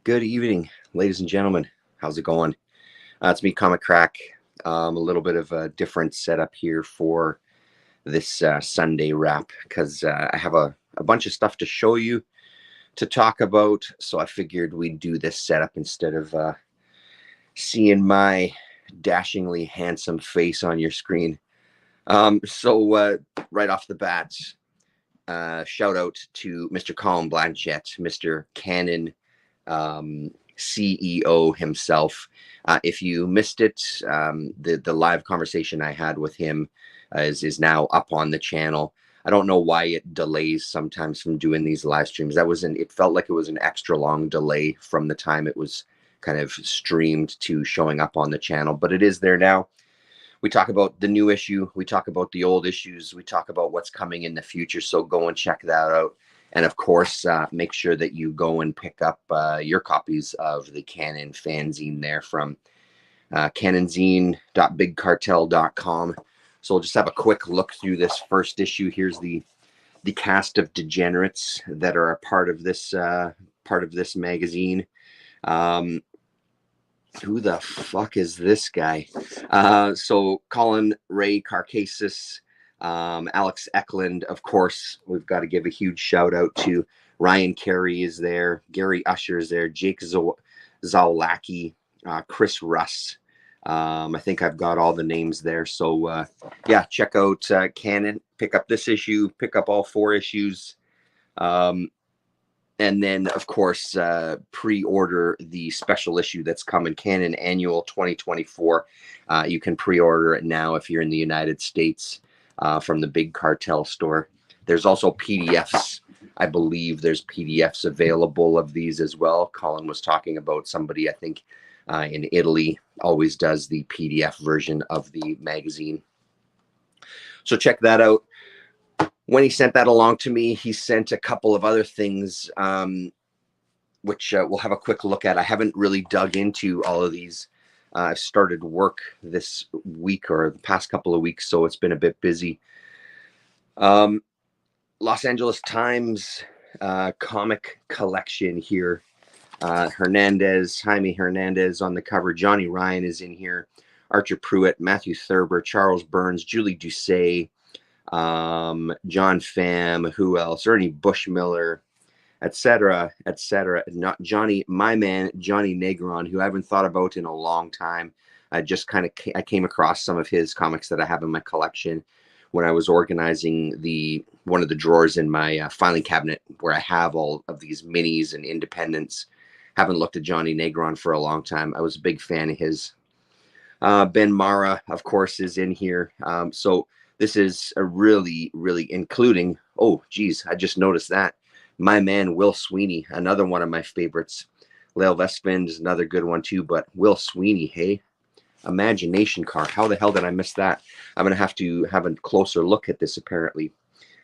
Good evening, ladies and gentlemen. How's it going? It's me, Comic Crack. A little bit of a different setup here for this Sunday wrap because I have a bunch of stuff to show you to talk about. So I figured we'd do this setup instead of seeing my dashingly handsome face on your screen. So right off the bat, shout out to Mr. Colin Blanchett, Mr. Canon CEO himself. If you missed it, the live conversation I had with him is now up on the channel. I don't know why it delays sometimes from doing these live streams. It felt like it was an extra long delay from the time it was kind of streamed to showing up on the channel, but it is there now. We talk about the new issue, we talk about the old issues, we talk about what's coming in the future. So go and check that out. And of course, make sure that you go and pick up your copies of the Canon fanzine there from canonzine.bigcartel.com. So we'll just have a quick look through this first issue. Here's the cast of degenerates that are a part of this magazine. Who the fuck is this guy? So Colin Ray Carcassis, Alex Eklund, of course. We've got to give a huge shout out to Ryan Carey is there, Gary Usher is there, Jake Zawlacki, Chris Russ. I think I've got all the names there. So yeah, check out Canon. Pick up this issue. Pick up all 4 issues. And then, of course, pre-order the special issue that's coming, Canon Annual 2024. You can pre-order it now if you're in the United States from the Big Cartel store. There's also PDFs. I believe there's PDFs available of these as well. Colin was talking about somebody, I think, in Italy always does the PDF version of the magazine. So check that out. When he sent that along to me, he sent a couple of other things, which we'll have a quick look at. I haven't really dug into all of these. I've started work this week or the past couple of weeks, so it's been a bit busy. Los Angeles Times comic collection here. Jaime Hernandez on the cover. Johnny Ryan is in here. Archer Pruitt, Matthew Thurber, Charles Burns, Julie Doucet, John Pham, who else? Ernie Bushmiller, etc., etc. Not Johnny, my man, Johnny Negron, who I haven't thought about in a long time. I came across some of his comics that I have in my collection when I was organizing one of the drawers in my filing cabinet where I have all of these minis and independents. Haven't looked at Johnny Negron for a long time. I was a big fan of his. Ben Mara, of course, is in here. So this is a really, really including, oh, geez, I just noticed that. My man, Will Sweeney, another one of my favorites. Lale Vespin is another good one too, but Will Sweeney, hey, Imagination Car. How the hell did I miss that? I'm going to have a closer look at this, apparently.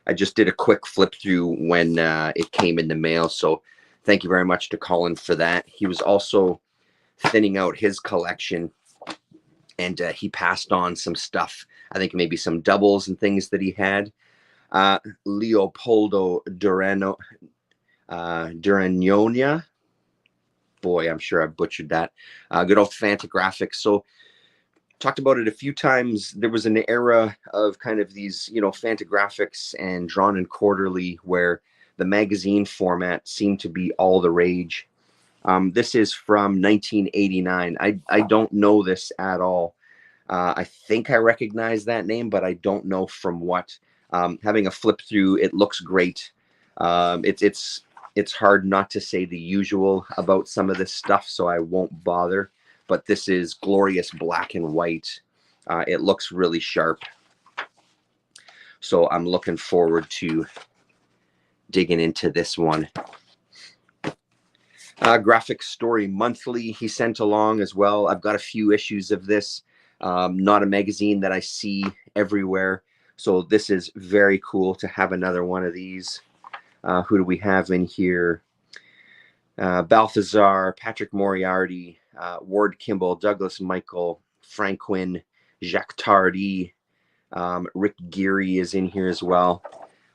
I just did a quick flip through when it came in the mail, so thank you very much to Colin for that. He was also thinning out his collection, and he passed on some stuff. I think maybe some doubles and things that he had. Leopoldo Duranonia. Boy, I'm sure I butchered that. Good old Fantagraphics. So talked about it a few times. There was an era of kind of these, Fantagraphics and Drawn and Quarterly where the magazine format seemed to be all the rage. This is from 1989. I don't know this at all. I think I recognize that name, but I don't know from what. Having a flip through, it looks great. It's hard not to say the usual about some of this stuff, so I won't bother. But this is glorious black and white. It looks really sharp. So I'm looking forward to digging into this one. Graphic Story Monthly he sent along as well. I've got a few issues of this. Not a magazine that I see everywhere. So this is very cool to have another one of these. Who do we have in here? Balthazar, Patrick Moriarty, Ward Kimball, Douglas Michael, Frank Quinn, Jacques Tardy, Rick Geary is in here as well.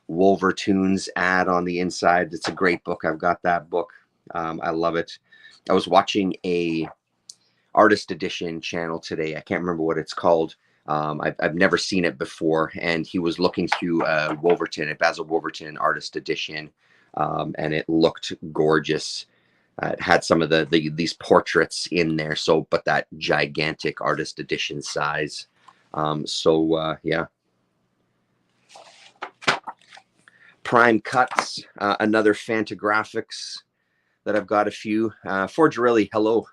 Wolvertunes ad on the inside. It's a great book. I've got that book. I love it. I was watching a artist edition channel today. I can't remember what it's called. I've never seen it before, and he was looking through a Basil Wolverton artist edition, and it looked gorgeous. It had some of these portraits in there, so but that gigantic artist edition size. Yeah. Prime Cuts, another Fantagraphics that I've got a few. Forgerelli, hello.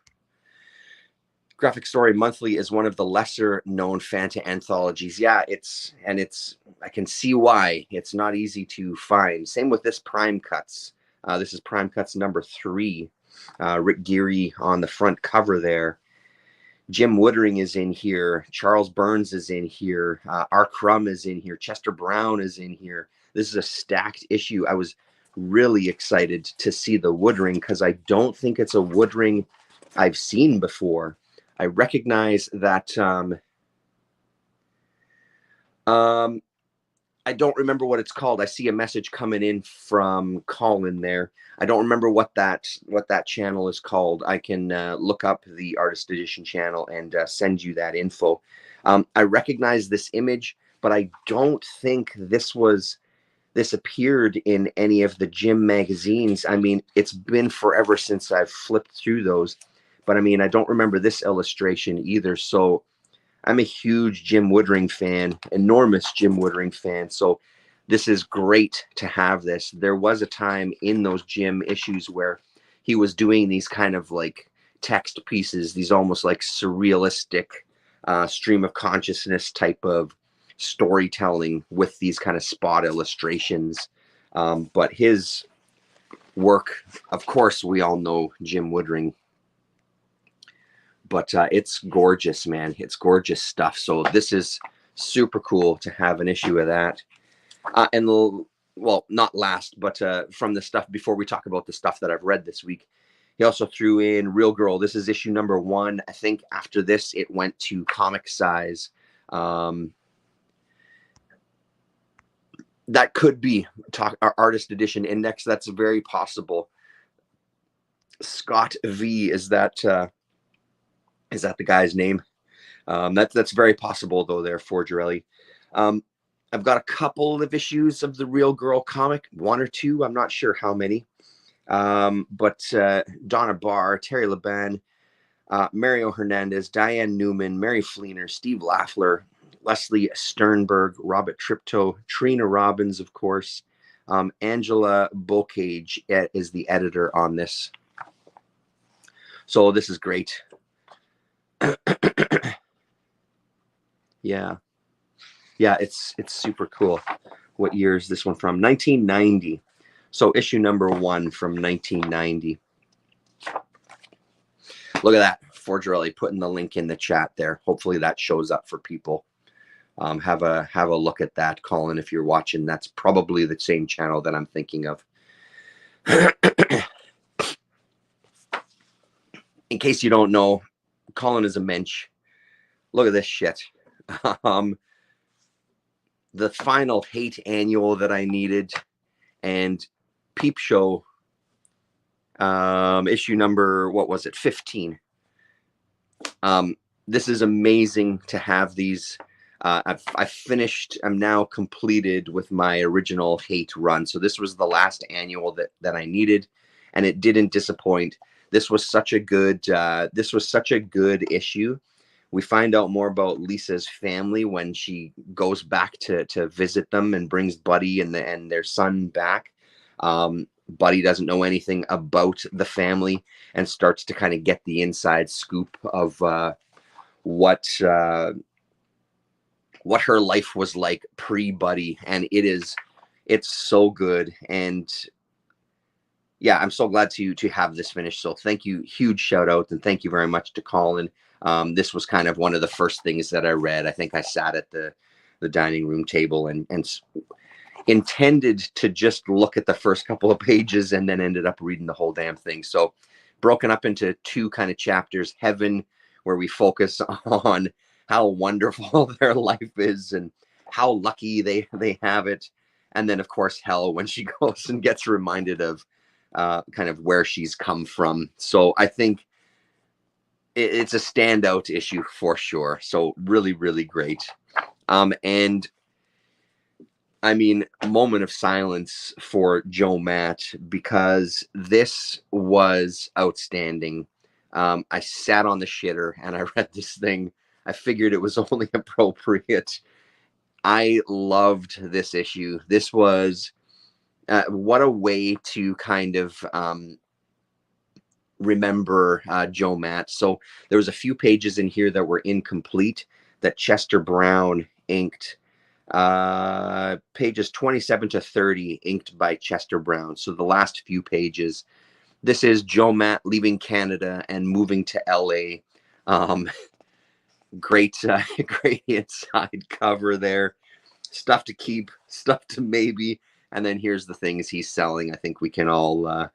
Graphic Story Monthly is one of the lesser known Fanta anthologies. Yeah, I can see why. It's not easy to find. Same with this Prime Cuts. This is Prime Cuts number 3. Rick Geary on the front cover there. Jim Woodring is in here. Charles Burns is in here. R. Crumb is in here. Chester Brown is in here. This is a stacked issue. I was really excited to see the Woodring because I don't think it's a Woodring I've seen before. I recognize that I don't remember what it's called. I see a message coming in from Colin there. I don't remember what that channel is called. I can look up the Artist Edition channel and send you that info. I recognize this image, but I don't think this appeared in any of the Jim magazines. I mean, it's been forever since I've flipped through those. But I mean, I don't remember this illustration either. So I'm a huge Jim Woodring fan, enormous Jim Woodring fan. So this is great to have this. There was a time in those Jim issues where he was doing these kind of like text pieces, these almost like surrealistic stream of consciousness type of storytelling with these kind of spot illustrations. But his work, of course, we all know Jim Woodring. But it's gorgeous, man. It's gorgeous stuff. So this is super cool to have an issue of that. Well, not last, but from the stuff before we talk about the stuff that I've read this week, he also threw in Real Girl. This is issue number 1. I think after this, it went to comic size. That could be our Artist Edition Index. That's very possible. Scott V, is that the guy's name? That's very possible, though, there, Forgerelli. I've got a couple of issues of the Real Girl comic, 1 or 2. I'm not sure how many. But Donna Barr, Terry Laban, Mario Hernandez, Diane Newman, Mary Fleener, Steve Laffler, Leslie Sternberg, Robert Tripto, Trina Robbins, of course. Angela Bocage is the editor on this. So this is great. Yeah, it's super cool. What year is this one from? 1990. So issue number 1 from 1990. Look at that. Forgerelli putting the link in the chat there. Hopefully that shows up for people. Have a look at that, Colin, if you're watching. That's probably the same channel that I'm thinking of. In case you don't know, Colin is a mensch. Look at this shit. The final Hate annual that I needed, and Peep Show issue number, what was it, 15. This is amazing to have these. I've finished, I'm now completed with my original Hate run. So this was the last annual that I needed, and it didn't disappoint. This was such a good issue. We find out more about Lisa's family when she goes back to visit them and brings Buddy and their son back. Buddy doesn't know anything about the family and starts to kind of get the inside scoop of what her life was like pre-Buddy, and it's so good. And yeah, I'm so glad to have this finished. So thank you, huge shout out, and thank you very much to Colin. This was kind of one of the first things that I read. I think I sat at the dining room table and intended to just look at the first couple of pages, and then ended up reading the whole damn thing. So broken up into 2 kind of chapters: Heaven, where we focus on how wonderful their life is and how lucky they have it. And then, of course, Hell, when she goes and gets reminded of kind of where she's come from. So I think it's a standout issue for sure. So really, really great. And I mean, moment of silence for Joe Matt, because this was outstanding. I sat on the shitter and I read this thing. I figured it was only appropriate. I loved this issue. This was what a way to kind of remember Joe Matt. So there was a few pages in here that were incomplete that Chester Brown inked. Pages 27 to 30 inked by Chester Brown. So the last few pages. This is Joe Matt leaving Canada and moving to LA. Great, great inside cover there. Stuff to keep, stuff to maybe, and then here's the things he's selling. I think we can all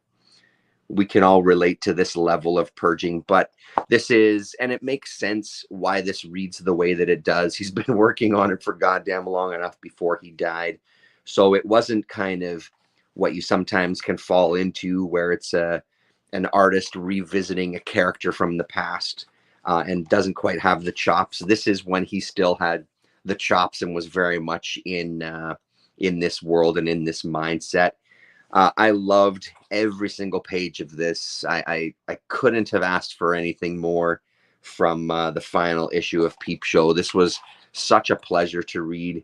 relate to this level of purging, but this is, and it makes sense why this reads the way that it does. He's been working on it for goddamn long enough before he died. So it wasn't kind of what you sometimes can fall into, where it's an artist revisiting a character from the past and doesn't quite have the chops. This is when he still had the chops and was very much in this world and in this mindset. I loved every single page of this. I couldn't have asked for anything more from the final issue of Peep Show. This was such a pleasure to read.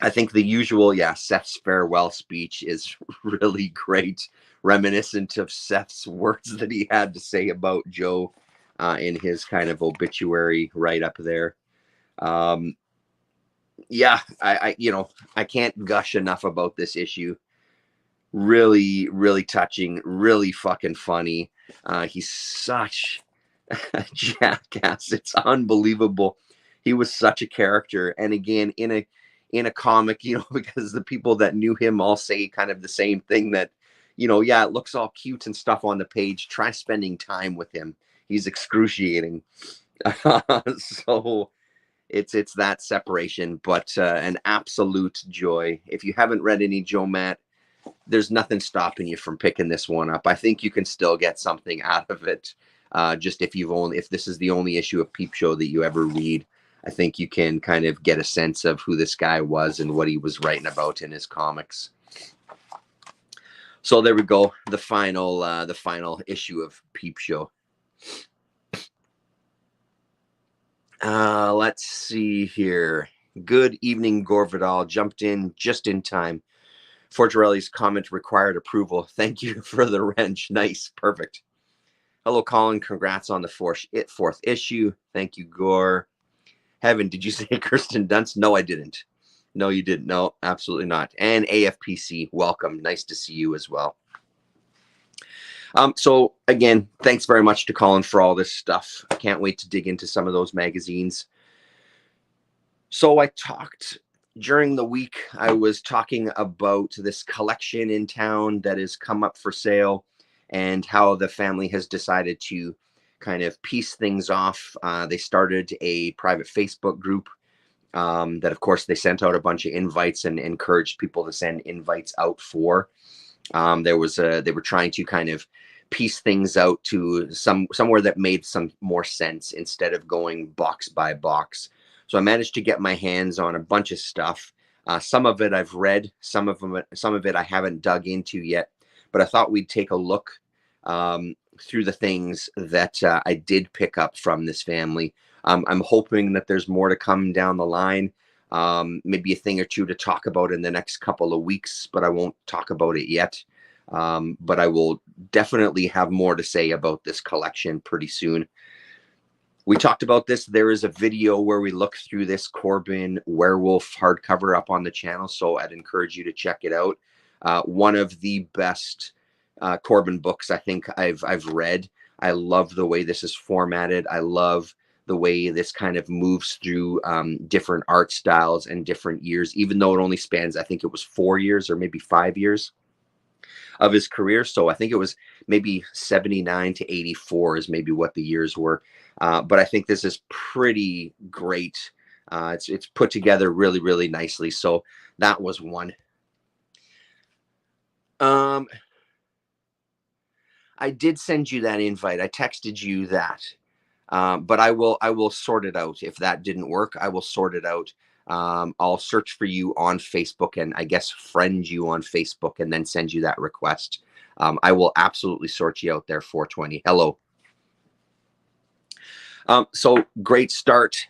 I think the usual, Seth's farewell speech is really great, reminiscent of Seth's words that he had to say about Joe in his kind of obituary right up there. I can't gush enough about this issue. Really, really touching, really fucking funny. He's such a jackass. It's unbelievable. He was such a character. And again, in a comic, because the people that knew him all say kind of the same thing, that, it looks all cute and stuff on the page. Try spending time with him. He's excruciating. So it's that separation, but an absolute joy. If you haven't read any Joe Matt, there's nothing stopping you from picking this one up. I think you can still get something out of it. Just if this is the only issue of Peep Show that you ever read, I think you can kind of get a sense of who this guy was and what he was writing about in his comics. So there we go. The final issue of Peep Show. Let's see here. Good evening, Gore Vidal. Jumped in just in time. Forgerelli's comment required approval. Thank you for the wrench. Nice. Perfect. Hello, Colin. Congrats on the fourth issue. Thank you, Gore. Heaven, did you say Kirsten Dunst? No, I didn't. No, you didn't. No, absolutely not. And AFPC, welcome. Nice to see you as well. So again, thanks very much to Colin for all this stuff. I can't wait to dig into some of those magazines. So I talked during the week, I was talking about this collection in town that has come up for sale and how the family has decided to kind of piece things off. They started a private Facebook group that, of course, they sent out a bunch of invites and encouraged people to send invites out for. They were trying to kind of piece things out to somewhere that made some more sense instead of going box by box. So I managed to get my hands on a bunch of stuff. Some of it I've read, some of it I haven't dug into yet, but I thought we'd take a look through the things that I did pick up from this family. I'm hoping that there's more to come down the line, maybe a thing or two to talk about in the next couple of weeks, but I won't talk about it yet. But I will definitely have more to say about this collection pretty soon. We talked about this. There is a video where we look through this Corbin Werewolf hardcover up on the channel, so I'd encourage you to check it out. One of the best Corbin books I think I've read. I love the way this is formatted. I love the way this kind of moves through different art styles and different years, even though it only spans, I think it was 4 years or maybe 5 years of his career. So I think it was maybe 79 to 84 is maybe what the years were. But I think this is pretty great. It's put together really, really nicely. So that was one. I did send you that invite. I texted you that. But I will sort it out. If that didn't work, I will sort it out. I'll search for you on Facebook and I guess friend you on Facebook and then send you that request. I will absolutely sort you out there, 420. Hello. So great start.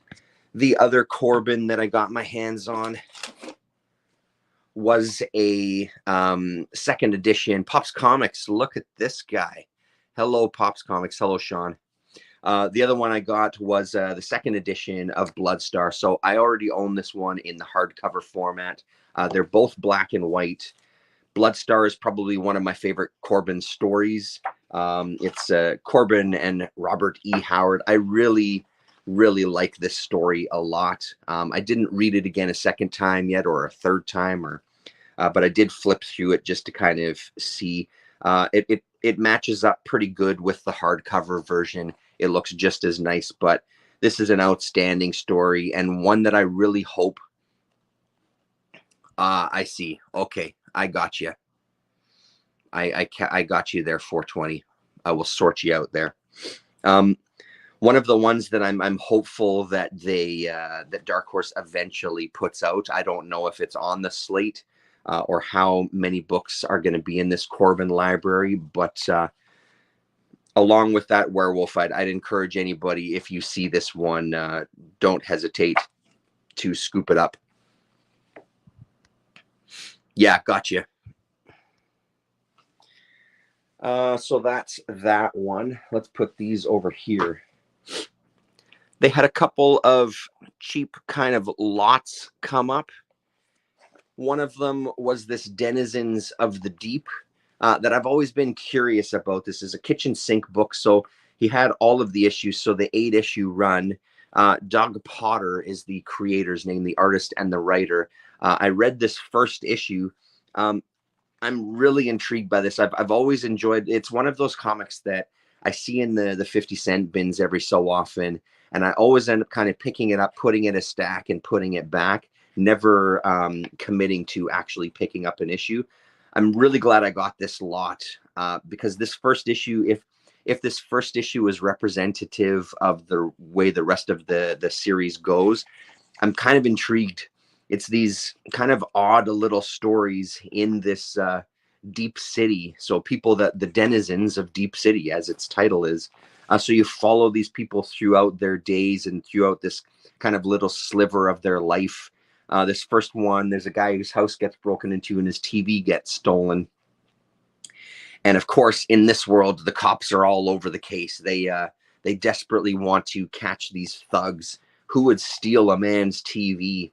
The other Corbin that I got my hands on was a second edition Pops Comics. Look at this guy. Hello, Pops Comics. Hello, Sean. The other one I got was the second edition of Bloodstar. So I already own this one in the hardcover format. They're both black and white. Bloodstar is probably one of my favorite Corbin stories. It's Corbin and Robert E. Howard. I really, really like this story a lot. I didn't read it again a second time yet or a third time, but I did flip through it just to kind of see. It matches up pretty good with the hardcover version. It looks just as nice, but this is an outstanding story and one that I really hope. I see. Okay, I got you. I got you there, 420. I will sort you out there. One of the ones that I'm hopeful that that Dark Horse eventually puts out. I don't know if it's on the slate or how many books are going to be in this Corbin library, but along with that Werewolf, I'd encourage anybody, if you see this one, don't hesitate to scoop it up. Yeah, gotcha. So that's that one. Let's put these over here. They had a couple of cheap kind of lots come up. One of them was this Denizens of the Deep that I've always been curious about. This is a kitchen sink book. So he had all of the issues. So the 8-issue run. Doug Potter is the creator's name, the artist and the writer. I read this first issue. I'm really intrigued by this. I've always enjoyed. It's one of those comics that I see in the 50-cent bins every so often, and I always end up kind of picking it up, putting it in a stack, and putting it back. Never committing to actually picking up an issue. I'm really glad I got this lot because this first issue, if this first issue is representative of the way the rest of the series goes, I'm kind of intrigued. It's these kind of odd little stories in this deep city. So people the denizens of Deep City, as its title is. So you follow these people throughout their days and throughout this kind of little sliver of their life. This first one, there's a guy whose house gets broken into and his TV gets stolen. And of course, in this world, the cops are all over the case. They desperately want to catch these thugs who would steal a man's TV.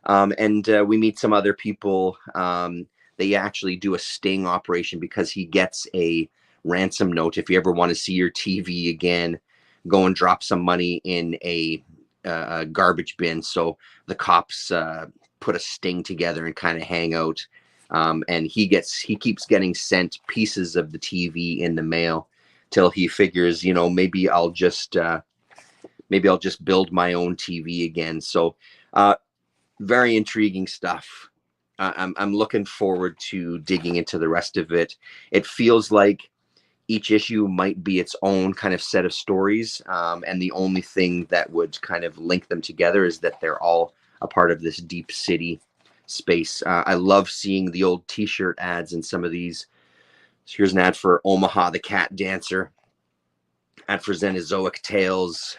And we meet some other people. They actually do a sting operation because he gets a ransom note. If you ever want to see your TV again, go and drop some money in a garbage bin. So the cops put a sting together and kind of hang out. And he keeps getting sent pieces of the TV in the mail till he figures, maybe I'll just build my own TV again. So very intriguing stuff. I'm looking forward to digging into the rest of it. It feels like each issue might be its own kind of set of stories. And the only thing that would kind of link them together is that they're all a part of this deep city space. I love seeing the old t-shirt ads in some of these. So here's an ad for Omaha the Cat Dancer, ad for Xenozoic Tales,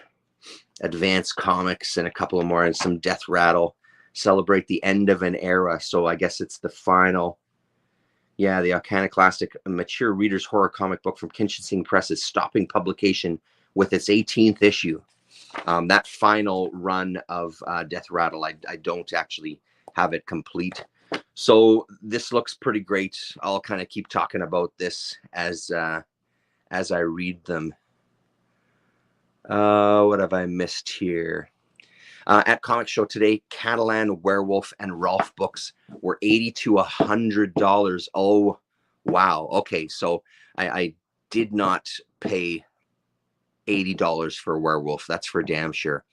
Advanced Comics, and a couple of more, and some Death Rattle. Celebrate the end of an era. So I guess it's the final. Yeah, the Iconoclastic mature reader's horror comic book from Kenshin Press is stopping publication with its 18th issue. That final run of Death Rattle, I don't actually have it complete. So this looks pretty great. I'll kind of keep talking about this as I read them. What have I missed here? At Comic Show today, Catalan, Werewolf, and Rolf books were $80 to $100. Oh, wow. Okay, so I did not pay $80 for Werewolf. That's for damn sure.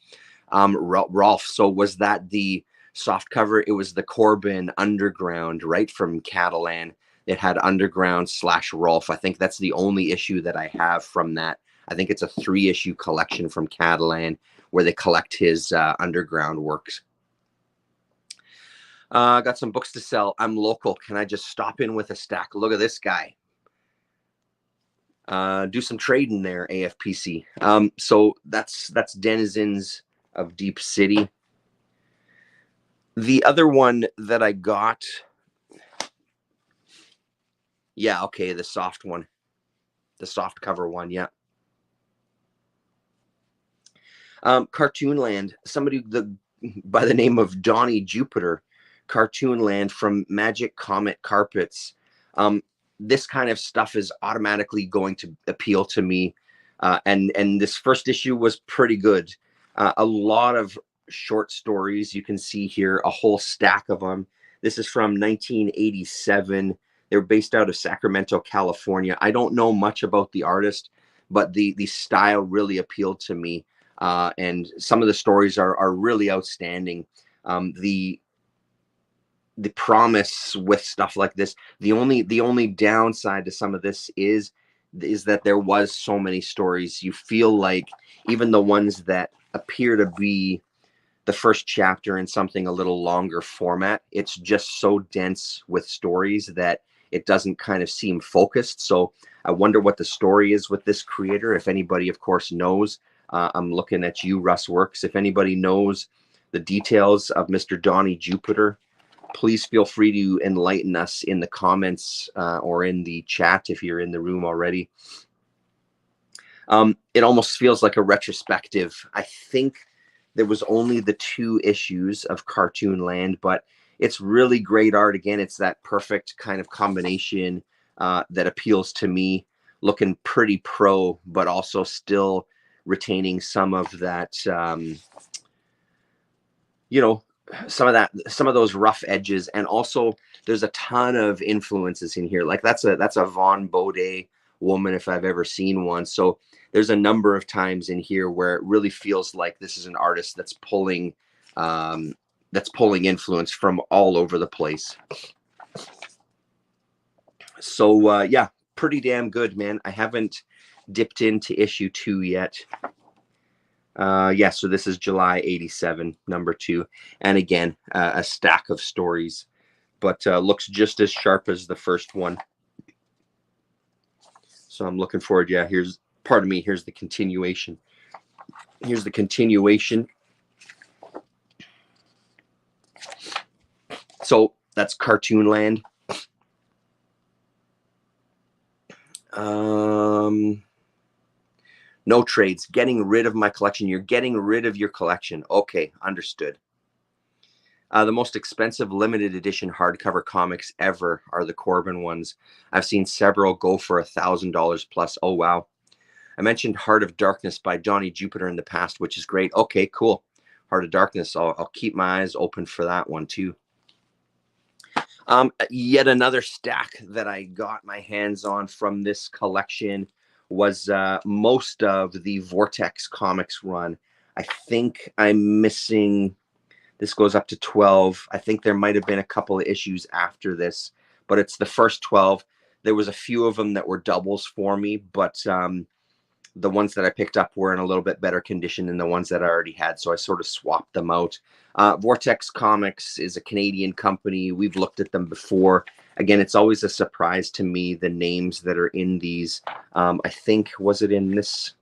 Rolf, so was that the soft cover? It was the Corbin Underground, right, from Catalan. It had Underground / Rolf. I think that's the only issue that I have from that. I think it's a 3-issue collection from Catalan where they collect his Underground works. Got some books to sell. I'm local. Can I just stop in with a stack? Look at this guy. Do some trading there, AFPC. So that's Denizens of Deep City. The other one that I got, yeah, okay, the soft one, the soft cover one, yeah. Cartoonland, somebody by the name of Donnie Jupiter, Cartoonland from Magic Comet Carpets. This kind of stuff is automatically going to appeal to me. And this first issue was pretty good. A lot of short stories. You can see here a whole stack of them. This is from 1987. They're based out of Sacramento, California. I don't know much about the artist, but the style really appealed to me. And some of the stories are really outstanding. The promise with stuff like this, the only downside to some of this is that there was so many stories. You feel like even the ones that appear to be the first chapter in something a little longer format, it's just so dense with stories that it doesn't kind of seem focused. So I wonder what the story is with this creator. If anybody, of course, knows, I'm looking at you, Russ Works. If anybody knows the details of Mr. Donnie Jupiter, please feel free to enlighten us in the comments or in the chat if you're in the room already. It almost feels like a retrospective. I think there was only the 2 issues of Cartoonland, but it's really great art. Again, it's that perfect kind of combination that appeals to me, looking pretty pro, but also still retaining some of that, you know, some of those rough edges. And also there's a ton of influences in here. Like that's a Vaughn Bode woman if I've ever seen one. So there's a number of times in here where it really feels like this is an artist that's pulling influence from all over the place. So yeah, pretty damn good, man. I haven't dipped into issue 2 yet. Yeah, so this is July 87, number 2. And again, a stack of stories, but looks just as sharp as the first one. So I'm looking forward. Yeah, here's the continuation. Here's the continuation. So that's Cartoonland. No trades. Getting rid of my collection. You're getting rid of your collection. Okay, understood. The most expensive limited edition hardcover comics ever are the Corbin ones. I've seen several go for $1,000 plus. Oh, wow. I mentioned Heart of Darkness by Donnie Jupiter in the past, which is great. Okay, cool. Heart of Darkness. I'll keep my eyes open for that one too. Yet another stack that I got my hands on from this collection was most of the Vortex Comics run. I think I'm missing, this goes up to 12. I think there might have been a couple of issues after this, but it's the first 12. There was a few of them that were doubles for me, but the ones that I picked up were in a little bit better condition than the ones that I already had, so I sort of swapped them out. Vortex Comics is a Canadian company. We've looked at them before. Again, it's always a surprise to me, the names that are in these. I think, was it in this?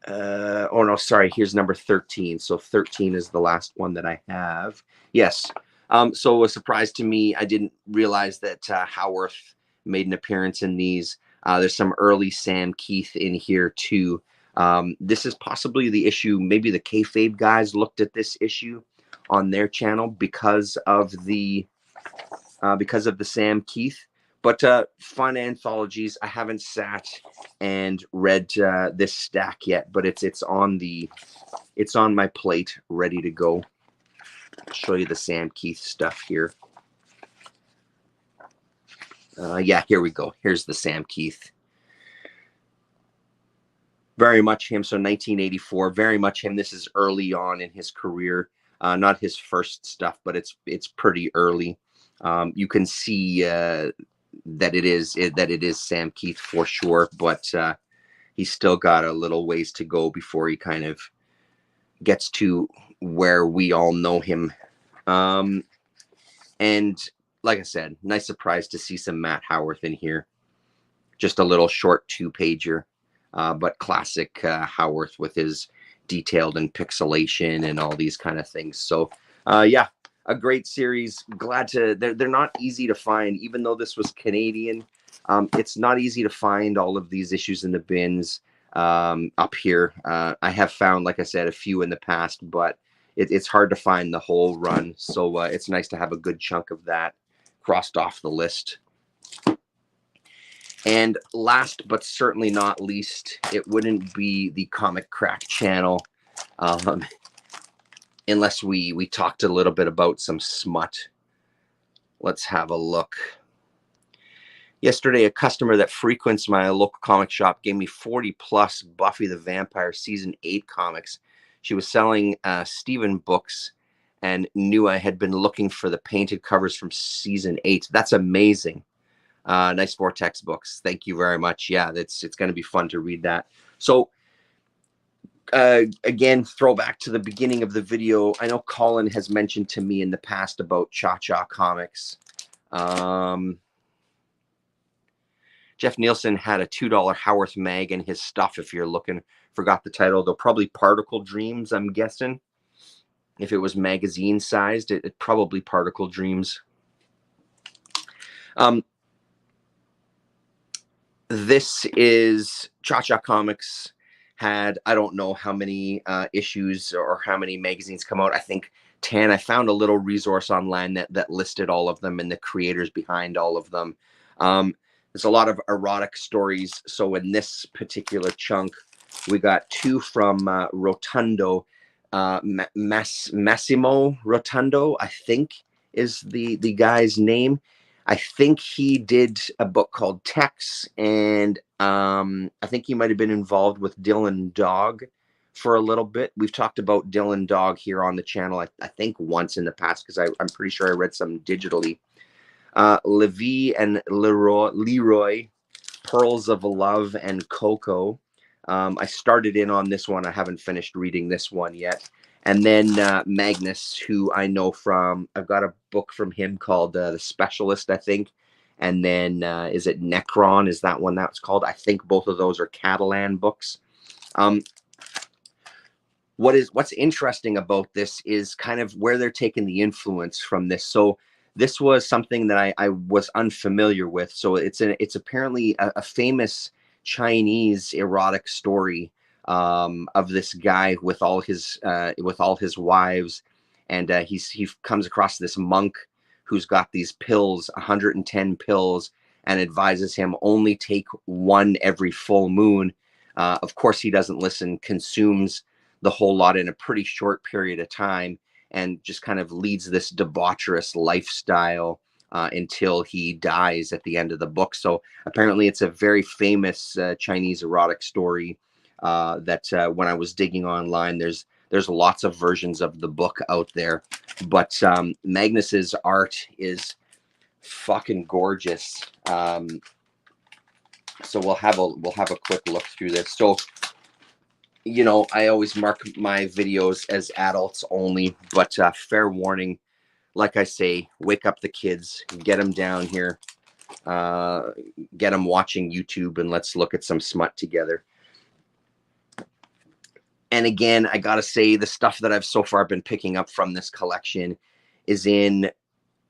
Oh, no, sorry. Here's number 13. So 13 is the last one that I have. Yes. So a surprise to me. I didn't realize that Howarth made an appearance in these. There's some early Sam Keith in here too. This is possibly the issue. Maybe the Kayfabe guys looked at this issue on their channel because of the Sam Keith. But fun anthologies. I haven't sat and read this stack yet, but it's on my plate, ready to go. I'll show you the Sam Keith stuff here. Yeah, here we go. Here's the Sam Keith. Very much him. So 1984, very much him. This is early on in his career. Not his first stuff, but it's pretty early. You can see that it is Sam Keith for sure, but he's still got a little ways to go before he kind of gets to where we all know him. And like I said, nice surprise to see some Matt Howarth in here. Just a little short 2-pager, but classic Howarth with his detailed and pixelation and all these kind of things. So yeah, a great series. Glad to, they're not easy to find, even though this was Canadian. It's not easy to find all of these issues in the bins up here. I have found, like I said, a few in the past, but it's hard to find the whole run. So it's nice to have a good chunk of that crossed off the list. And last but certainly not least, it wouldn't be the Comic Crack channel unless we talked a little bit about some smut. Let's have a look. Yesterday, a customer that frequents my local comic shop gave me 40+ Buffy the Vampire Season 8 comics. She was selling Steven books and knew I had been looking for the painted covers from Season 8. That's amazing. Nice Vortex books. Thank you very much. Yeah, it's going to be fun to read that. So again, throwback to the beginning of the video. I know Colin has mentioned to me in the past about Cha-Cha Comics. Jeff Nielsen had a $2 Howarth mag in his stuff. If you're looking, forgot the title. They're probably Particle Dreams, I'm guessing. If it was magazine sized, it probably Particle Dreams. This is Cha-Cha Comics. Had, I don't know how many issues or how many magazines come out. I think 10. I found a little resource online that listed all of them and the creators behind all of them. There's a lot of erotic stories. So in this particular chunk, we got 2 from Rotundo. Massimo Rotundo, I think, is the guy's name. I think he did a book called Tex, and I think he might have been involved with Dylan Dog for a little bit. We've talked about Dylan Dog here on the channel, I think once in the past, because I'm pretty sure I read some digitally. Levi and Leroy, Pearls of Love and Coco. I started in on this one. I haven't finished reading this one yet. And then Magnus, who I know from, I've got a book from him called The Specialist, I think. And then is it Necron? Is that one that's called? I think both of those are Catalan books. What's interesting about this is kind of where they're taking the influence from this. So this was something that I was unfamiliar with. So it's apparently a famous Chinese erotic story of this guy with all his wives, and he comes across this monk who's got these pills, 110 pills, and advises him only take one every full moon. Of course, he doesn't listen, consumes the whole lot in a pretty short period of time, and just kind of leads this debaucherous lifestyle until he dies at the end of the book. So apparently it's a very famous Chinese erotic story that when I was digging online, there's lots of versions of the book out there. But Magnus's art is fucking gorgeous. So we'll have a quick look through this. So, you know, I always mark my videos as adults only, but fair warning, like I say, wake up the kids, get them down here, get them watching YouTube, and let's look at some smut together. And again, I gotta say, the stuff that I've so far been picking up from this collection is in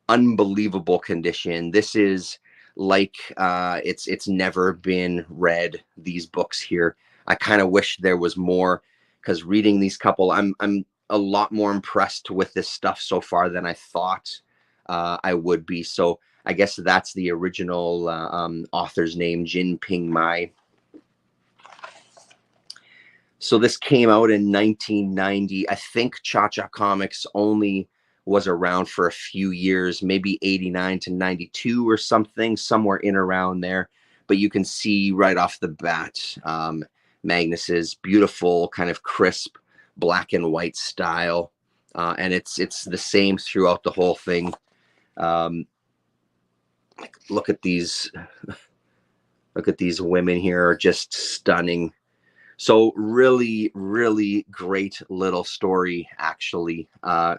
unbelievable condition. This is like it's never been read, these books here. I kind of wish there was more, because reading these couple, I'm a lot more impressed with this stuff so far than I thought I would be. So I guess that's the original author's name, Jin Ping Mai. So this came out in 1990. I think Cha-Cha Comics only was around for a few years, maybe 89 to 92 or something, somewhere in around there. But you can see right off the bat, Magnus's beautiful kind of crisp black and white style. And it's the same throughout the whole thing. Look at these women here, are just stunning. So really, really great little story, actually. Yeah,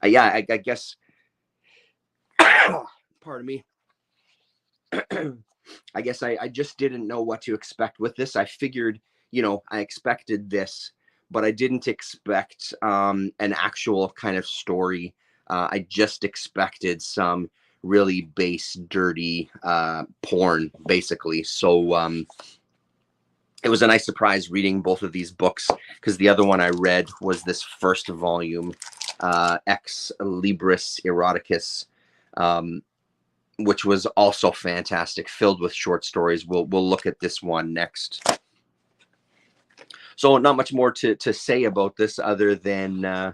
I guess, pardon me. I guess I just didn't know what to expect with this. I figured, I expected this, but I didn't expect an actual kind of story. I just expected some really base, dirty porn, basically. So it was a nice surprise reading both of these books, because the other one I read was this first volume, Ex Libris Eroticus, which was also fantastic, filled with short stories. We'll look at this one next. So not much more to say about this other than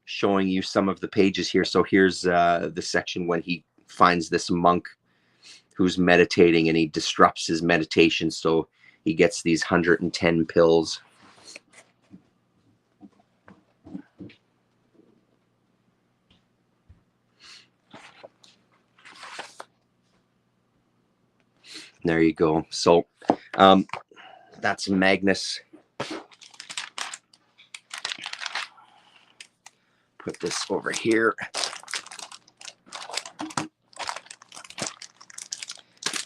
showing you some of the pages here. So here's the section when he finds this monk who's meditating, and he disrupts his meditation, so he gets these 110 pills. There you go. So that's Magnus. Put this over here.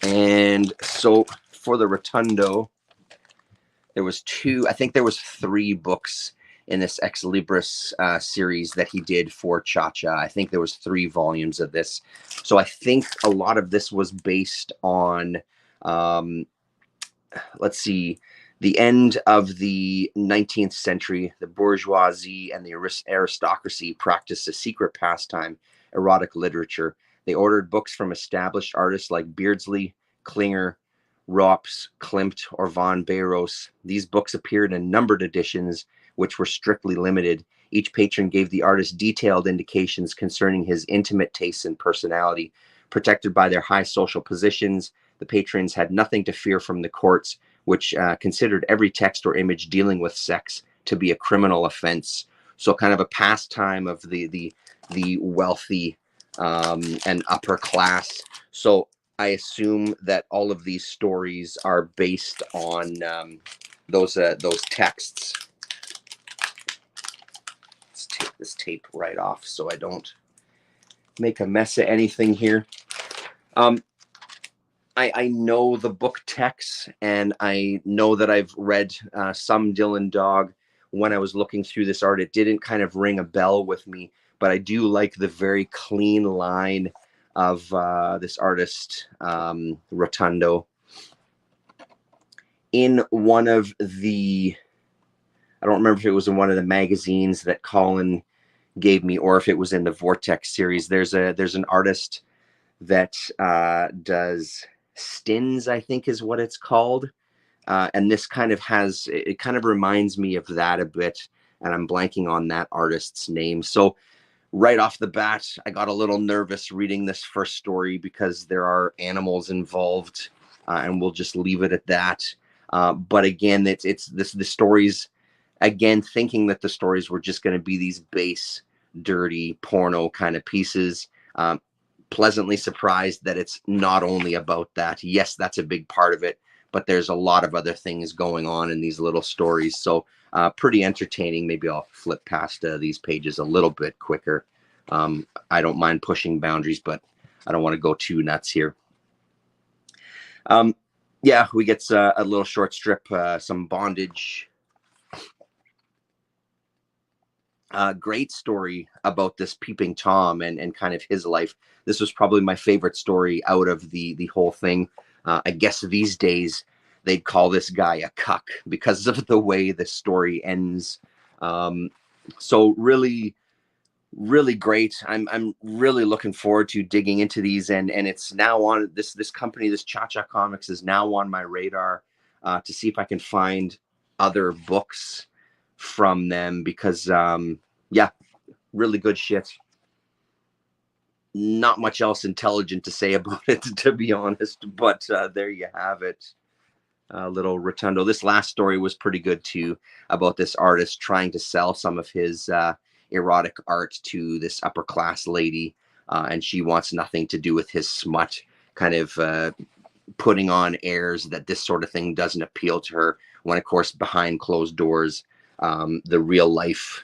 And so for the Rotundo, there was three books in this Ex Libris series that he did for Cha-Cha. I think there was 3 volumes of this. So I think a lot of this was based on, let's see, the end of the 19th century. The bourgeoisie and the aristocracy practiced a secret pastime, erotic literature. They ordered books from established artists like Beardsley, Klinger, Rops, Klimt, or von Bayros. These books appeared in numbered editions, which were strictly limited. Each patron gave the artist detailed indications concerning his intimate tastes and personality. Protected by their high social positions, the patrons had nothing to fear from the courts, which considered every text or image dealing with sex to be a criminal offense. So kind of a pastime of the wealthy and upper class. So I assume that all of these stories are based on those texts. Let's take this tape right off so I don't make a mess of anything here. I know the book texts, and I know that I've read some Dylan Dog. When I was looking through this art, it didn't kind of ring a bell with me, but I do like the very clean line of this artist, Rotundo. In one of the, I don't remember if it was in one of the magazines that Colin gave me, or if it was in the Vortex series, there's an artist that does stins, I think is what it's called. And this kind of it kind of reminds me of that a bit, and I'm blanking on that artist's name. So right off the bat, I got a little nervous reading this first story because there are animals involved, and we'll just leave it at that. But again, the stories, again, thinking that the stories were just going to be these base, dirty porno kind of pieces. Pleasantly surprised that it's not only about that. Yes, that's a big part of it, but there's a lot of other things going on in these little stories. So pretty entertaining. Maybe I'll flip past these pages a little bit quicker. I don't mind pushing boundaries, but I don't want to go too nuts here. Yeah, we get a little short strip, some bondage. Great story about this Peeping Tom and kind of his life. This was probably my favorite story out of the whole thing. I guess these days they'd call this guy a cuck because of the way the story ends. So really, really great. I'm really looking forward to digging into these, and it's now on this company, this Cha-Cha Comics is now on my radar to see if I can find other books from them, because yeah, really good shit. Not much else intelligent to say about it, to be honest, but there you have it. Little Rotundo. This last story was pretty good too, about this artist trying to sell some of his erotic art to this upper class lady. and she wants nothing to do with his smut, kind of putting on airs that this sort of thing doesn't appeal to her, when of course behind closed doors, the real life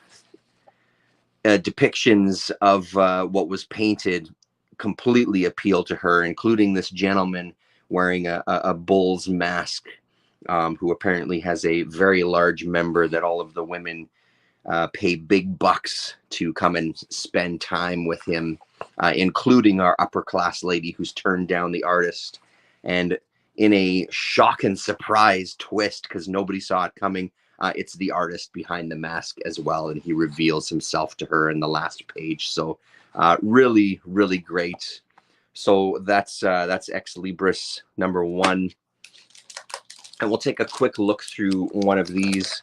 depictions of what was painted completely appeal to her, including this gentleman wearing a bull's mask, who apparently has a very large member that all of the women pay big bucks to come and spend time with him, including our upper class lady who's turned down the artist. And in a shock and surprise twist, because nobody saw it coming, it's the artist behind the mask as well, and he reveals himself to her in the last page. So really, really great. So that's Ex Libris #1. And we'll take a quick look through one of these.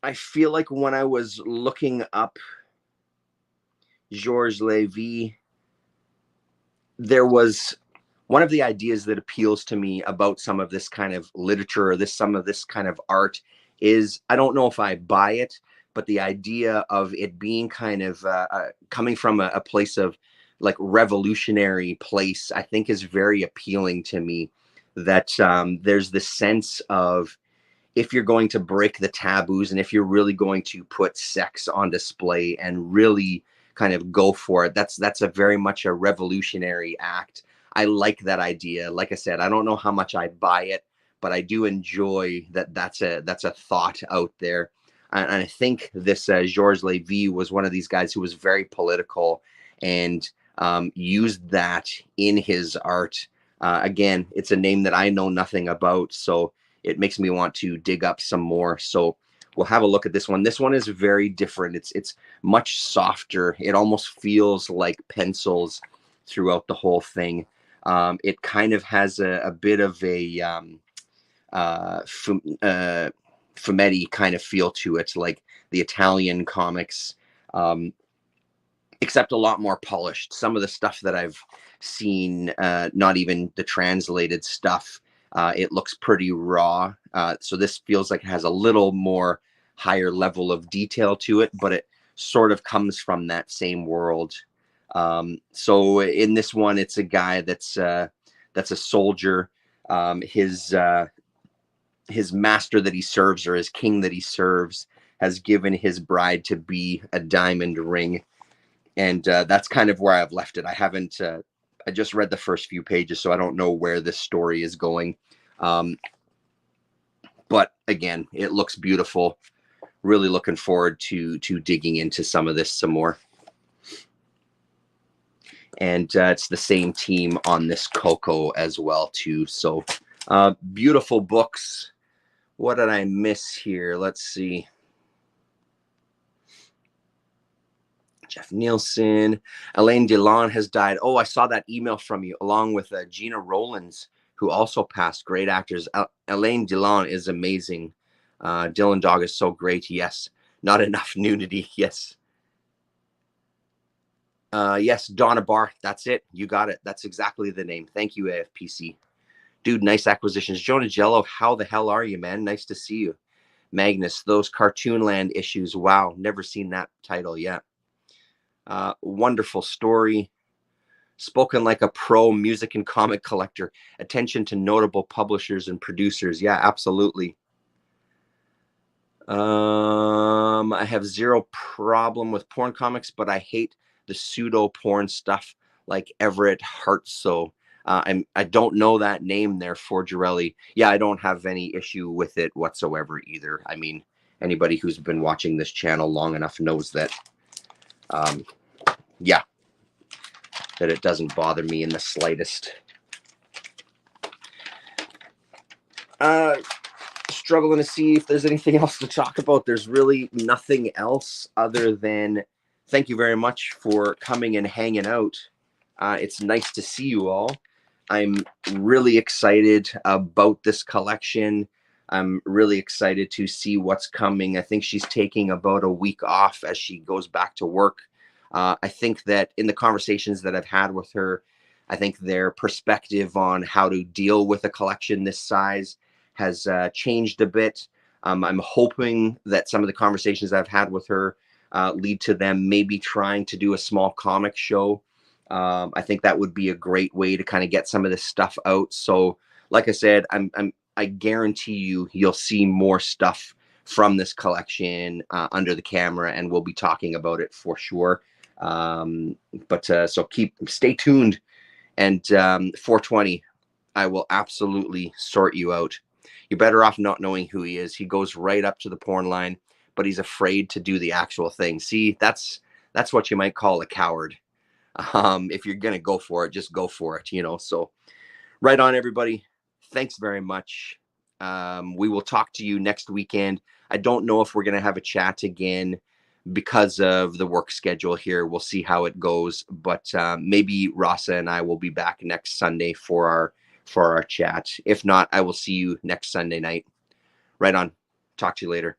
I feel like when I was looking up Georges Lévy, there was one of the ideas that appeals to me about some of this kind of literature, or some of this kind of art, is, I don't know if I buy it, but the idea of it being kind of coming from a place of like revolutionary place, I think is very appealing to me. That there's this sense of, if you're going to break the taboos, and if you're really going to put sex on display and really kind of go for it, that's a very much a revolutionary act. I like that idea. Like I said, I don't know how much I buy it, but I do enjoy that that's a thought out there. And I think this Georges Lévy was one of these guys who was very political, and used that in his art. Again, it's a name that I know nothing about, so it makes me want to dig up some more. So we'll have a look at this one. This one is very different. It's much softer. It almost feels like pencils throughout the whole thing. It kind of has a bit of a fumetti kind of feel to it, like the Italian comics, except a lot more polished. Some of the stuff that I've seen, not even the translated stuff, it looks pretty raw. So this feels like it has a little more higher level of detail to it, but it sort of comes from that same world. So in this one, it's a guy that's a soldier. His master that he serves, or his king that he serves, has given his bride to be a diamond ring. And that's kind of where I've left it. I haven't, I just read the first few pages, so I don't know where this story is going. But again, it looks beautiful. Really looking forward to digging into some of this some more. And it's the same team on this Coco as well too. So beautiful books. What did I miss here? Let's see. Jeff Nielsen. Alain Delon has died. Oh, I saw that email from you, along with Gina Rowlands, who also passed. Great actors. Alain Delon is amazing. Dylan Dog is so great. Yes. Not enough nudity. Yes. Yes, Donna Barth. That's it. You got it. That's exactly the name. Thank you, AFPC. Dude, nice acquisitions. Jonah Jello, how the hell are you, man? Nice to see you. Magnus, those Cartoonland issues. Wow, never seen that title yet. Wonderful story. Spoken like a pro music and comic collector. Attention to notable publishers and producers. Yeah, absolutely. I have zero problem with porn comics, but I hate the pseudo porn stuff like Everett Hartso. I don't know that name there for Girelli. Yeah, I don't have any issue with it whatsoever either. I mean, anybody who's been watching this channel long enough knows that, yeah, that it doesn't bother me in the slightest. Struggling to see if there's anything else to talk about. There's really nothing else other than thank you very much for coming and hanging out. It's nice to see you all. I'm really excited about this collection. I'm really excited to see what's coming. I think she's taking about a week off as she goes back to work. I think that in the conversations that I've had with her, I think their perspective on how to deal with a collection this size has changed a bit. I'm hoping that some of the conversations I've had with her lead to them maybe trying to do a small comic show. I think that would be a great way to kind of get some of this stuff out. So, like I said, I guarantee you'll see more stuff from this collection under the camera, and we'll be talking about it for sure. But so stay tuned, and 420, I will absolutely sort you out. You're better off not knowing who he is. He goes right up to the porn line, but he's afraid to do the actual thing. See, that's what you might call a coward. If you're gonna go for it, just go for it, you know. So right on, everybody. Thanks very much. We will talk to you next weekend. I don't know if we're gonna have a chat again because of the work schedule here. We'll see how it goes, but maybe Rasa and I will be back next Sunday for our chat. If not, I will see you next Sunday night. Right on. Talk to you later.